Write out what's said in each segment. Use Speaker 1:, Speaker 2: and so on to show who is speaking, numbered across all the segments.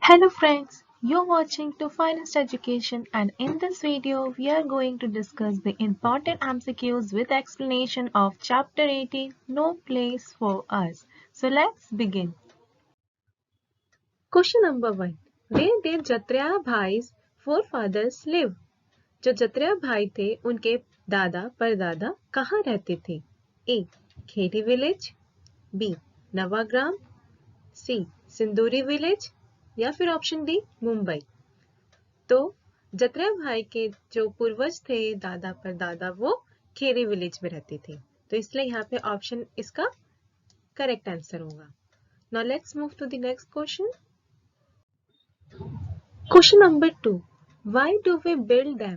Speaker 1: Hello friends, you're watching to Finest Education and in this video we are going to discuss the important MCQs with explanation of chapter 18 No Place for Us. So let's begin. Question number 1. Where did Jatriya Bhai's forefathers live? जो जत्रिया भाई थे उनके दादा परदादा कहाँ रहते थे? A. Khedi village, B. Navagram, C. Sinduri village या फिर ऑप्शन डी मुंबई। तो जत्रिया भाई के जो पूर्वज थे दादा परदादा वो खेरी विलेज में रहते थे, तो इसलिए यहाँ पे ऑप्शन इसका करेक्ट आंसर होगा। Now let's move to the next question. Question number 2. Why do we build dam?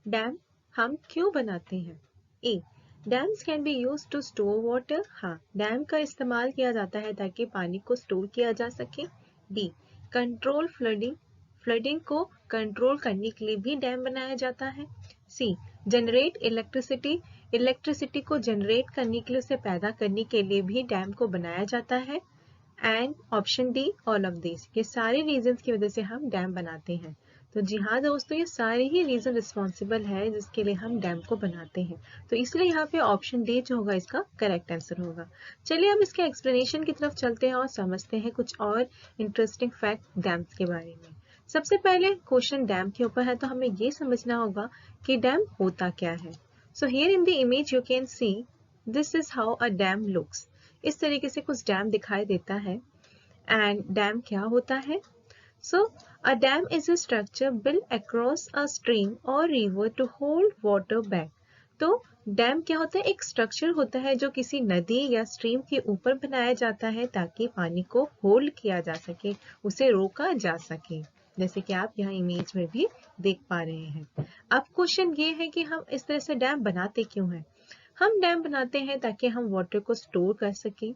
Speaker 1: Dam हम क्यों बनाते हैं? A. Dams can be use to store water. हाँ, डैम का इस्तेमाल किया जाता है ताकि पानी को स्टोर किया जा सके। डी. कंट्रोल फ्लडिंग, फ्लडिंग को कंट्रोल करने के लिए भी डैम बनाया जाता है। सी. जनरेट इलेक्ट्रिसिटी, इलेक्ट्रिसिटी को जनरेट करने के लिए, उसे पैदा करने के लिए भी डैम को बनाया जाता है। And option D all of this, ये सारे रीजंस की वजह से हम डैम बनाते हैं। तो जी हाँ दोस्तों, ये सारे ही रीजन रिस्पॉन्सिबल है जिसके लिए हम डैम को बनाते हैं, तो इसलिए यहाँ पे ऑप्शन डी जो होगा इसका करेक्ट आंसर होगा। चलिए अब इसके एक्सप्लेनेशन की तरफ चलते हैं और समझते हैं कुछ और इंटरेस्टिंग फैक्ट डैम्स के बारे में। सबसे पहले क्वेश्चन डैम के ऊपर है, तो हमें ये समझना होगा कि डैम होता क्या है। So here in the image you can see this is how a dam looks. इस तरीके से कुछ डैम दिखाई देता है। एंड डैम क्या होता है? So, a dam is a structure built across a stream or river to hold water back. तो डैम क्या होता है? एक स्ट्रक्चर होता है जो किसी नदी या स्ट्रीम के ऊपर बनाया जाता है ताकि पानी को होल्ड किया जा सके, उसे रोका जा सके, जैसे कि आप यहाँ इमेज में भी देख पा रहे हैं। अब क्वेश्चन ये है कि हम इस तरह से डैम बनाते क्यों हैं? हम डैम बनाते हैं ताकि हम वाटर को स्टोर कर सकें,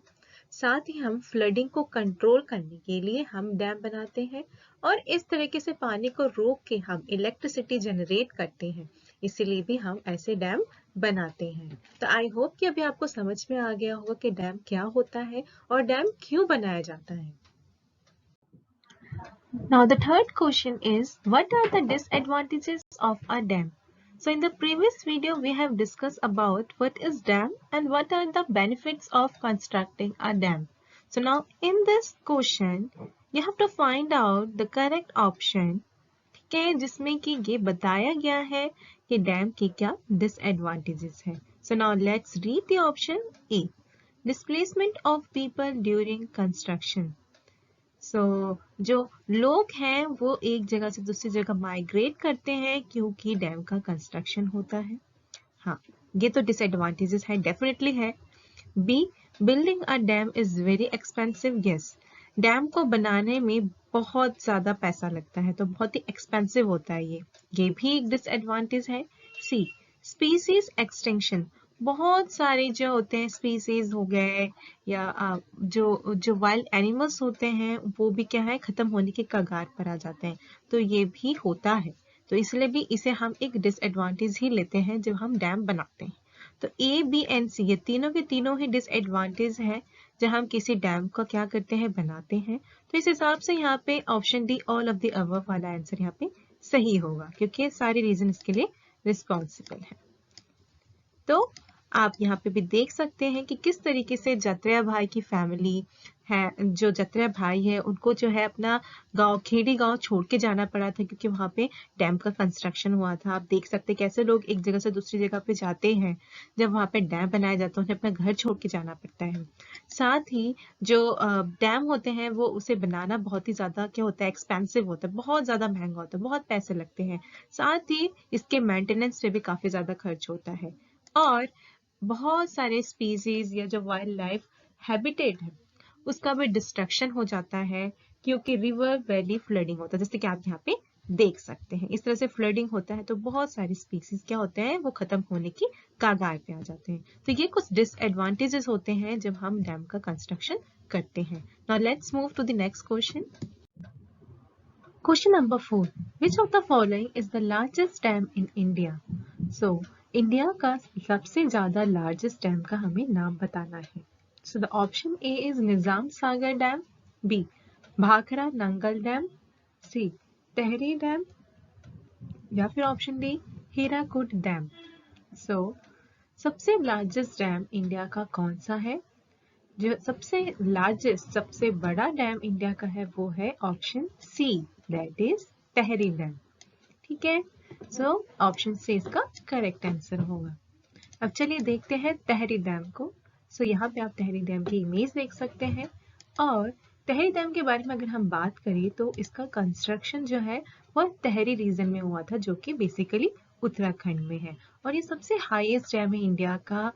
Speaker 1: साथ ही हम फ्लडिंग को कंट्रोल करने के लिए हम डैम बनाते हैं, और इस तरीके से पानी को रोक के हम इलेक्ट्रिसिटी जनरेट करते हैं, इसीलिए भी हम ऐसे डैम बनाते हैं। तो आई होप कि अभी आपको समझ में आ गया होगा कि डैम क्या होता है और डैम क्यों बनाया जाता है। Now the third question is, what are the disadvantages of a dam? So in the previous video we have discussed about what is dam and what are the benefits of constructing a dam. So now in this question you have to find out the correct option, ठीक है, जिसमें कि ये बताया गया है कि dam की क्या disadvantages है। So now let's read the option A. Displacement of people during construction. जो लोग हैं वो एक जगह से दूसरी जगह माइग्रेट करते हैं क्योंकि डैम का कंस्ट्रक्शन होता है। हाँ, ये तो डिसएडवांटेजेस है, डेफिनेटली है। B. Building a dam is very expensive. Yes, dam को बनाने में बहुत ज्यादा पैसा लगता है, तो बहुत ही एक्सपेंसिव होता है ये भी एक डिसएडवांटेज है। सी. स्पीसीज एक्सटिंक्शन, बहुत सारे जो होते हैं स्पीसीज हो गए या जो वाइल्ड एनिमल्स होते हैं वो भी क्या है, खत्म होने के कगार पर आ जाते हैं, तो ये भी होता है, तो इसलिए भी इसे हम एक डिसएडवांटेज ही लेते हैं जब हम डैम बनाते हैं। तो ए, बी एंड सी ये तीनों के तीनों ही डिसएडवांटेज है जब हम किसी डैम का क्या करते हैं, बनाते हैं। तो इस हिसाब से यहाँ पे option D all of the above वाला आंसर यहाँ पे सही होगा, क्योंकि सारे रीजन इसके लिए रिस्पॉन्सिबल है। तो आप यहाँ पे भी देख सकते हैं कि किस तरीके से जत्रिया भाई की फैमिली है, जो जत्रिया भाई है उनको जो है अपना गांव, खेड़ी गांव छोड़ के जाना पड़ा था क्योंकि वहां पे डैम का कंस्ट्रक्शन हुआ था। आप देख सकते हैं कैसे लोग एक जगह से दूसरी जगह पे जाते हैं, जब वहां पे डैम बनाया जाता है उन्हें अपना घर छोड़ के जाना पड़ता है। साथ ही जो डैम होते हैं वो उसे बनाना बहुत ही ज्यादा क्या होता है, एक्सपेंसिव होता है, बहुत ज्यादा महंगा होता है, बहुत पैसे लगते हैं। साथ ही इसके मेंटेनेंस पे भी काफी ज्यादा खर्च होता है, और बहुत सारे स्पीसीज या जो वाइल्ड लाइफ हैबिटेट है उसका भी डिस्ट्रक्शन हो जाता है क्योंकि रिवर वैली फ्लडिंग होता है, जैसे कि आप यहाँ पे देख सकते हैं। इस तरह से फ्लडिंग होता है तो बहुत सारी स्पीसीज क्या होते हैं, वो खत्म होने की कगार पे आ जाते हैं। तो ये कुछ डिसएडवांटेजेस होते हैं जब हम डैम का कंस्ट्रक्शन करते हैं। Now let's move to the next question. Question number 4. Which of the following is the largest dam in India? So India का सबसे ज्यादा लार्जेस्ट डैम का हमें नाम बताना है। So the option A is Nizam Sagar dam, B Bhakra Nangal dam, C Tehri dam या फिर option D Hirakud dam. So सबसे लार्जेस्ट डैम इंडिया का कौन सा है? जो सबसे लार्जेस्ट सबसे बड़ा डैम इंडिया का है वो है option C, that is Tehri dam. ठीक है, सो ऑप्शन सी इसका करेक्ट आंसर होगा। अब चलिए देखते हैं टेहरी डैम को। सो यहाँ पे आप टेहरी डैम की इमेज देख सकते हैं और टेहरी डैम के बारे में अगर हम बात करें तो इसका कंस्ट्रक्शन जो है वो टेहरी रीजन में हुआ था, जो कि बेसिकली उत्तराखंड में है और ये सबसे हाईएस्ट डैम है इंडिया का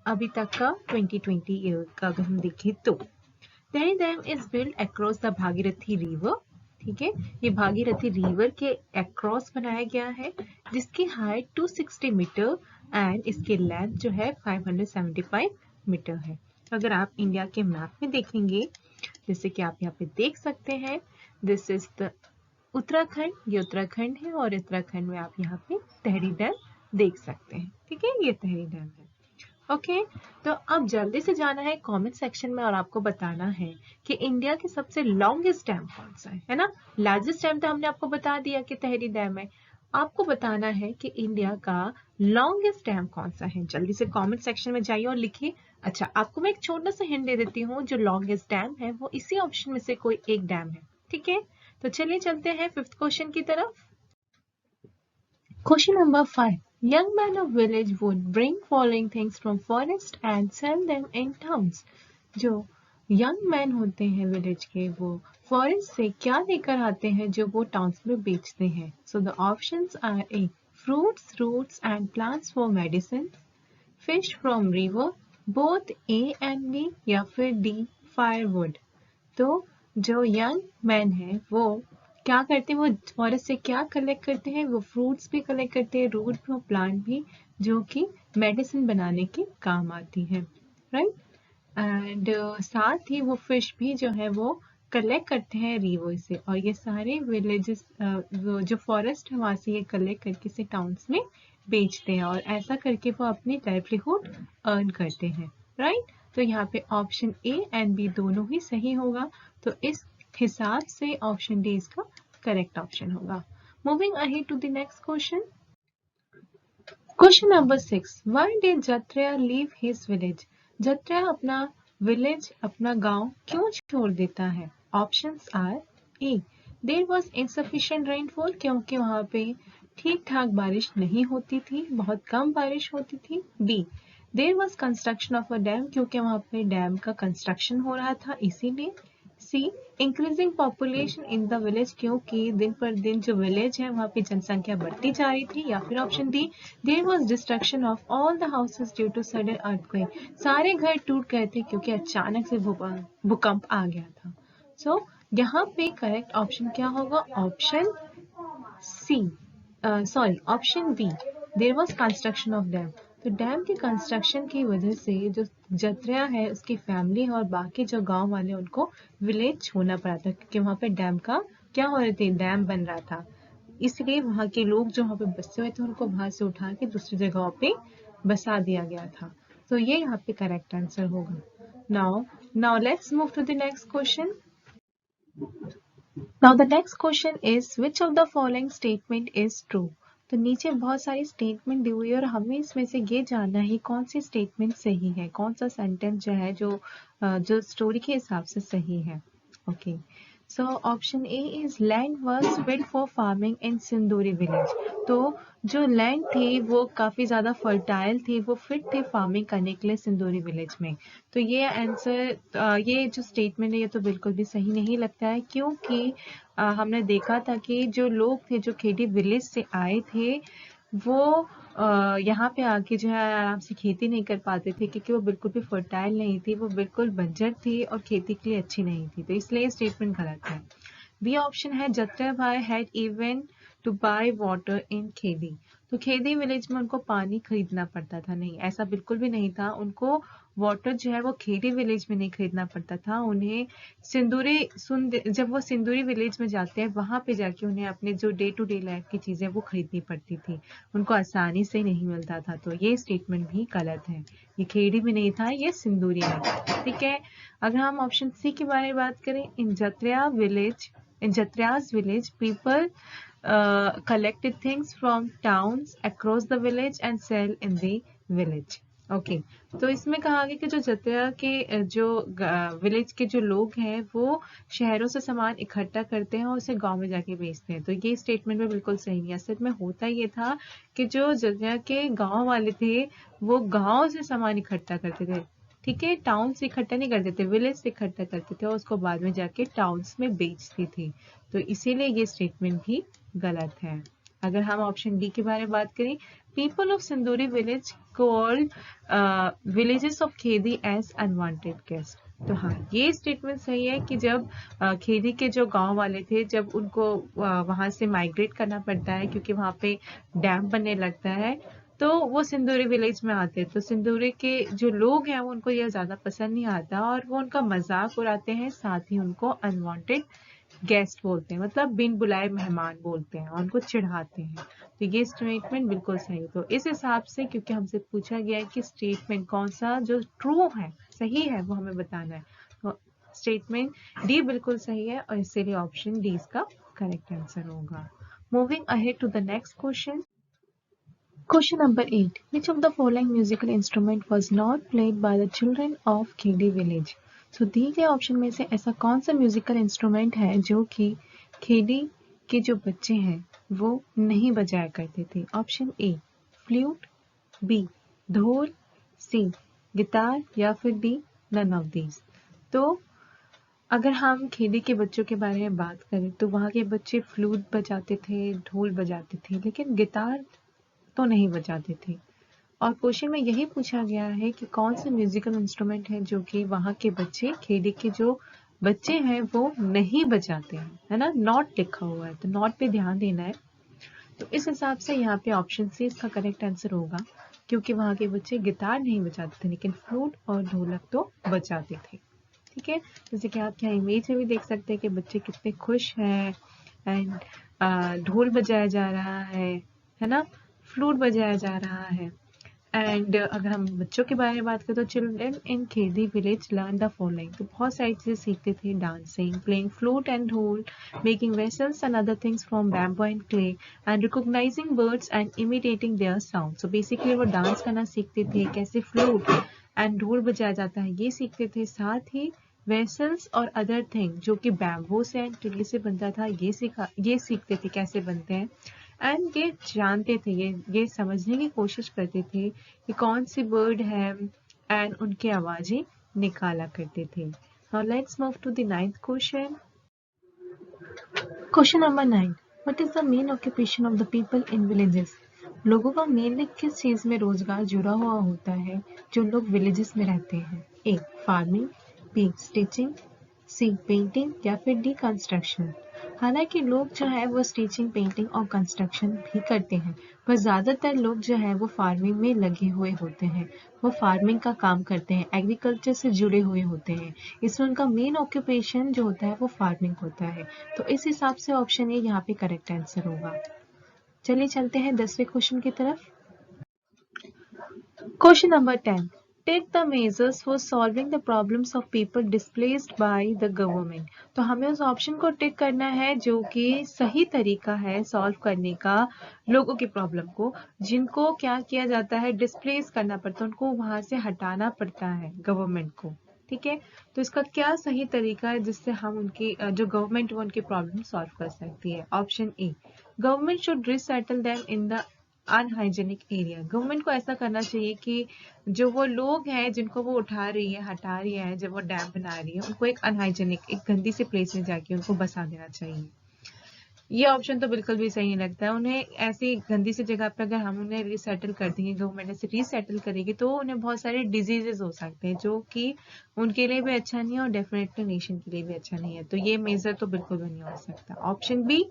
Speaker 1: अभी तक का 2020 ईयर का अगर हम देखें तो। Tehri dam is build across the Bhagirathi river. ठीक है, ये भागीरथी रिवर के अक्रॉस बनाया गया है जिसकी हाइट 260 मीटर एंड इसकी लेंथ जो है 575 मीटर है। अगर आप इंडिया के मैप में देखेंगे, जैसे कि आप यहाँ पे देख सकते हैं, दिस इज द उत्तराखंड, ये उत्तराखंड है और उत्तराखंड में आप यहाँ पे टेहरी डैम देख सकते हैं। ठीक है, ये टेहरी डैम है। ओके, तो अब जल्दी से जाना है कमेंट सेक्शन में और आपको बताना है कि इंडिया के सबसे लॉन्गेस्ट डैम कौन सा है ना। लार्जेस्ट डैम तो हमने आपको बता दिया कि टेहरी डैम है, आपको बताना है कि इंडिया का लॉन्गेस्ट डैम कौन सा है। जल्दी से कमेंट सेक्शन में जाइए और लिखिए। अच्छा, आपको मैं एक छोटा सा हिंट दे देती हूँ, जो लॉन्गेस्ट डैम है वो इसी ऑप्शन में से कोई एक डैम है। ठीक है, तो चलिए चलते हैं फिफ्थ क्वेश्चन की तरफ। Question number 5. Young men of village would bring following things from forest and sell them in towns. जो यंग मैन होते हैं विलेज के, वो फॉरेस्ट से क्या लेकर आते हैं जो वो टाउन्स में बेचते हैं? So the options are A fruits, roots and plants for medicine, fish from river, both A and B, या फिर डी फायरवुड। तो जो यंग मैन है वो क्या करते हैं, वो फॉरेस्ट से क्या कलेक्ट करते हैं? वो फ्रूट्स भी कलेक्ट करते हैं, रूट भी और प्लांट भी, जो कि मेडिसिन बनाने के काम आती है, राइट। एंड साथ ही वो फिश भी जो है वो कलेक्ट करते हैं रिवर से, और ये सारे विलेजेस जो फॉरेस्ट है वहाँ से ये कलेक्ट करके इसे टाउन्स में बेचते हैं और ऐसा करके वो अपनी लाइवलीहुड अर्न करते हैं, राइट। तो यहाँ पे ऑप्शन ए एंड बी दोनों ही सही होगा, तो इस हिसाब से ऑप्शन डी इसका करेक्ट ऑप्शन होगा। Moving ahead to the next question. Question number 6. Why did Jatreya leave his village? Jatreya अपना विलेज, अपना गांव क्यों छोड़ देता है? Options are A there was insufficient rainfall, क्योंकि वहां पे ठीक ठाक बारिश नहीं होती थी, बहुत कम बारिश होती थी। B there was construction of a dam, क्योंकि वहां पे डैम का कंस्ट्रक्शन हो रहा था इसीलिए। C increasing population in the village, क्योंकि दिन पर दिन जो विलेज है वहाँ पे जनसंख्या बढ़ती जा रही थी। या फिर option D there was destruction of all the houses due to sudden earthquake, सारे घर टूट गए थे क्योंकि अचानक से भूकंप आ गया था। सो यहाँ पे करेक्ट ऑप्शन क्या होगा? Option C, sorry option B, there was construction of dam. तो डैम के कंस्ट्रक्शन की वजह से जो जत्रेया है उसकी फैमिली और बाकी जो गांव वाले उनको विलेज छोड़ना पड़ा था, क्योंकि वहां पे डैम का क्या हो रही थी, डैम बन रहा था, इसलिए वहां के लोग जो वहां पे बसे हुए थे उनको वहां से उठा के दूसरी जगह पे बसा दिया गया था। तो ये यहाँ पे करेक्ट आंसर होगा। Now let's move to the next question. Now the next question is which of the following statement is true? तो नीचे बहुत सारी स्टेटमेंट दी हुई है और हमें इसमें से ये जानना है कौन सी स्टेटमेंट सही है, कौन सा सेंटेंस जो है जो स्टोरी के हिसाब से सही है। Okay, so option A is land was fit for farming in सिंदूरी विलेज। तो जो लैंड थी वो काफी ज्यादा फर्टाइल थी, वो फिट थे फार्मिंग करने के लिए सिंदूरी विलेज में। तो ये आंसर, ये जो स्टेटमेंट है ये तो बिल्कुल भी सही नहीं लगता है, क्योंकि हमने देखा था कि जो लोग थे जो खेड़ी विलेज से आए थे वो यहाँ पे आके जो है आराम से खेती नहीं कर पाते थे, क्योंकि वो बिल्कुल भी फर्टाइल नहीं थी, वो बिल्कुल बंजर थी और खेती के लिए अच्छी नहीं थी। तो इसलिए स्टेटमेंट गलत है। बी ऑप्शन है जत्रेया भाई had even to buy water in Khedi. तो खेदी विलेज में उनको पानी खरीदना पड़ता था, नहीं ऐसा बिल्कुल भी नहीं था। उनको वाटर जो है वो खेड़ी विलेज में नहीं खरीदना पड़ता था, उन्हें जब वो सिंदूरी विलेज में जाते हैं वहां पे जाके उन्हें अपने जो डे टू डे लाइफ की चीजें वो खरीदनी पड़ती थी, उनको आसानी से नहीं मिलता था। तो ये स्टेटमेंट भी गलत है, ये खेड़ी में नहीं था, ये सिंदूरी में था। ठीक है, अगर हम ऑप्शन सी के बारे में बात करें, इन जत्रेया village In Jatriya's village, people collected things from towns across the village and sell in the village. Okay तो इसमें कहा गया कि जो जत्रा के जो विलेज के जो लोग हैं वो शहरों से सामान इकट्ठा करते हैं और उसे गांव में जाके बेचते हैं। तो ये स्टेटमेंट में बिल्कुल सही है। असल में होता ये था कि जो जत्रा के गांव वाले थे वो गांव से सामान इकट्ठा करते थे, ठीक है, टाउन से इकट्ठा नहीं करते थे, विलेज से इकट्ठा करते थे और उसको बाद में जाके टाउन्स में बेचते थे। तो इसीलिए ये स्टेटमेंट भी गलत है। अगर हम ऑप्शन डी के बारे में बात करें, people of Sinduri village called villages of Khedi as unwanted guest. तो हाँ, ये स्टेटमेंट सही है कि जब खेदी के जो गांव वाले थे, जब उनको वहां से माइग्रेट करना पड़ता है क्योंकि वहां पे डैम बनने लगता है, तो वो सिंदूरी विलेज में आते हैं। तो सिंदूरी के जो लोग हैं वो उनको यह ज्यादा पसंद नहीं आता और वो उनका मजाक उड़ाते हैं, साथ ही उनको अनवांटेड गेस्ट बोलते हैं, मतलब बिन बुलाए मेहमान बोलते हैं और उनको चिढ़ाते हैं। तो ये स्टेटमेंट बिल्कुल सही है। तो इस हिसाब से क्योंकि हमसे पूछा गया है कि स्टेटमेंट कौन सा जो ट्रू है, सही है, वो हमें बताना है, तो स्टेटमेंट डी बिल्कुल सही है और इसीलिए ऑप्शन डी इसका करेक्ट आंसर होगा। Moving ahead to the next question. Question number 8. Which of the following musical instrument was not played by the children of Khedi village? So दिए गए ऑप्शन में से ऐसा कौन सा म्यूजिकल इंस्ट्रूमेंट है जो कि खेडी के जो बच्चे हैं वो नहीं बजाया करते थे? ऑप्शन ए फ्लूट, बी ढोल, सी गिटार या फिर डी नन ऑफ दीज। तो अगर हम खेदी के बच्चों के बारे में बात करें तो वहाँ के बच्चे फ्लूट बजाते थे, ढोल बजाते थे, लेकिन गिटार तो नहीं बजाते थे। और क्वेश्चन में यही पूछा गया है कि कौन सा म्यूजिकल इंस्ट्रूमेंट है जो कि वहाँ के बच्चे, खेड़ी के जो बच्चे हैं वो नहीं बजाते हैं, है ना, नॉट लिखा हुआ है, तो नॉट पे ध्यान देना है। तो इस हिसाब से यहाँ पे ऑप्शन सी इसका करेक्ट आंसर होगा, क्योंकि वहाँ के बच्चे गिटार नहीं बजाते थे लेकिन फ्लूट और ढोलक तो बजाते थे। ठीक है, जैसे कि आप यहाँ इमेज में भी देख सकते हैं कि बच्चे कितने खुश हैं एंड ढोल बजाया जा रहा है ना, फ्लूट बजाया जा रहा है। एंड अगर हम बच्चों के बारे में बात करें तो children in Khedi village learn the following, तो बहुत सारी चीजें सीखते थे, dancing, playing flute and dhol, making vessels and other things from bamboo and clay and recognising birds and imitating their sound. So basically वो डांस करना सीखते थे, कैसे फ्लूट एंड ढोल बजाया जाता है ये सीखते थे, साथ ही वेसल्स और अदर थिंग जो कि बैम्बो से एंड क्ले से बनता था ये सीखते थे कैसे बनते हैं। एंड ये जानते थे, ये समझने की कोशिश करते थे कि कौन सी बर्ड है एंड उनकी आवाजें निकाला करते थे। Now let's move to the 9th question. Question number 9, what is the main occupation of the people in villages? लोगों का मेनली किस चीज में रोजगार जुड़ा हुआ होता है जो लोग विलेजेस में रहते हैं? ए फार्मिंग, बी स्टिचिंग, सी पेंटिंग या फिर डी कंस्ट्रक्शन। हालांकि लोग जो है वो स्टिचिंग, पेंटिंग और कंस्ट्रक्शन भी करते हैं, पर ज्यादातर लोग जो है वो फार्मिंग में लगे हुए होते हैं, वो फार्मिंग का काम करते हैं, एग्रीकल्चर से जुड़े हुए होते हैं, इसमें उनका मेन ऑक्यूपेशन जो होता है वो फार्मिंग होता है। तो इस हिसाब से ऑप्शन ए यहाँ पे करेक्ट आंसर होगा। चलिए चलते हैं 10वें क्वेश्चन की तरफ। Question number 10, take the measures for solving the problems of people displaced by the government. तो हमें उस ऑप्शन को टिक करना है जो कि सही तरीका है सॉल्व करने का लोगों की प्रॉब्लम को, जिनको क्या किया जाता है, डिस्प्लेस करना पड़ता है, उनको वहां से हटाना पड़ता है गवर्नमेंट को। ठीक है, तो इसका क्या सही तरीका है जिससे हम उनकी जो गवर्नमेंट वो उनकी प्रॉब्लम सॉल्व कर सकती है? Option A, government should resettle them in the unhygienic area. Government को ऐसा करना चाहिए कि जो वो लोग हैं जिनको वो उठा रही है, हटा रही है, जब वो डैम बना रही है, उनको एक अनहाइजेनिक, एक गंदी सी प्लेस में जाके उनको बसा देना चाहिए। ये ऑप्शन तो बिल्कुल भी सही नहीं लगता है। उन्हें ऐसी गंदी सी जगह पे अगर हम उन्हें रिसेटल कर देंगे, गवर्नमेंट ऐसे रिसेटल करेगी, तो उन्हें बहुत सारे डिजीजेस हो सकते हैं जो कि उनके लिए भी अच्छा नहीं है और डेफिनेटली नेशन के लिए भी अच्छा नहीं है। तो ये मेजर तो बिल्कुल भी नहीं हो सकता। Option B,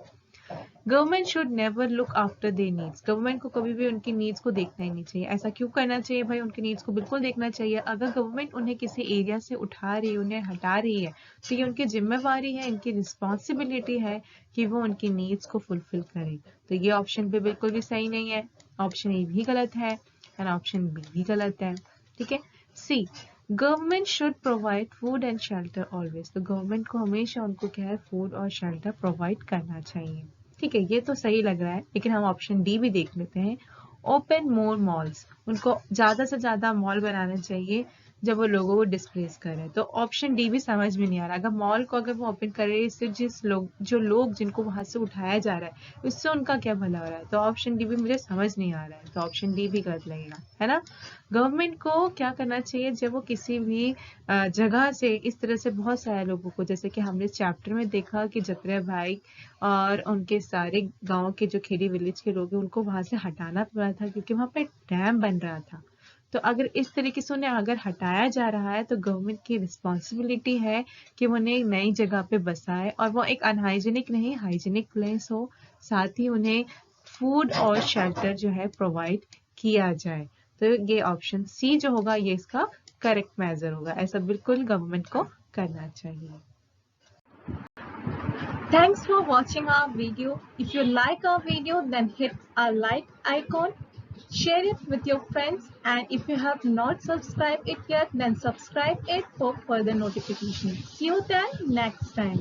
Speaker 1: government should never look after their needs. Government को कभी भी उनकी नीड्स को देखना ही नहीं चाहिए। ऐसा क्यों करना चाहिए भाई? उनकी नीड्स को बिल्कुल देखना चाहिए। अगर गवर्नमेंट उन्हें किसी एरिया से उठा रही है, उन्हें हटा रही है, तो ये उनकी जिम्मेवारी है, इनकी रिस्पॉन्सिबिलिटी है कि वो उनकी नीड्स को फुलफिल करें। तो ये ऑप्शन भी बिल्कुल भी सही नहीं है। ऑप्शन ए भी गलत है एंड ऑप्शन बी भी गलत है। ठीक है, C, government should provide food and shelter always, तो गवर्नमेंट को हमेशा उनको क्या है, फूड और शेल्टर प्रोवाइड करना चाहिए। ठीक है, ये तो सही लग रहा है, लेकिन हम ऑप्शन डी भी देख लेते हैं। ओपन मोर मॉल्स, उनको ज़्यादा से ज़्यादा मॉल बनाना चाहिए जब वो लोगों को डिस्प्लेस करें। तो ऑप्शन डी भी समझ में नहीं आ रहा। अगर मॉल को अगर वो ओपन करे, इससे जो लोग जिनको वहां से उठाया जा रहा है, उससे उनका क्या भला हो रहा है। तो ऑप्शन डी भी मुझे समझ नहीं आ रहा है, तो ऑप्शन डी भी गलत लगेगा, है ना। गवर्नमेंट को क्या करना चाहिए, जब वो किसी भी जगह से इस तरह से बहुत सारे लोगों को, जैसे कि हमने चैप्टर में देखा कि जत्रा भाई और उनके सारे गांव के जो खेड़ी विलेज के लोग हैं, उनको वहां से हटाना पड़ा था क्योंकि वहां पे डैम बन रहा था। तो अगर इस तरीके से उन्हें अगर हटाया जा रहा है, तो गवर्नमेंट की रिस्पॉन्सिबिलिटी है कि वो उन्हें एक नई जगह पे बसाए और वो एक अनहाइजीनिक नहीं, हाइजीनिक प्लेस हो, साथ ही उन्हें फूड और शेल्टर जो है प्रोवाइड किया जाए। तो ये ऑप्शन सी जो होगा, ये इसका करेक्ट मेजर होगा। ऐसा बिल्कुल गवर्नमेंट को करना चाहिए। Thanks for watching our video. If you like our video, then hit our like icon, share it with your friends, and if you have not subscribed it yet, then subscribe it for further notifications. See you then next time.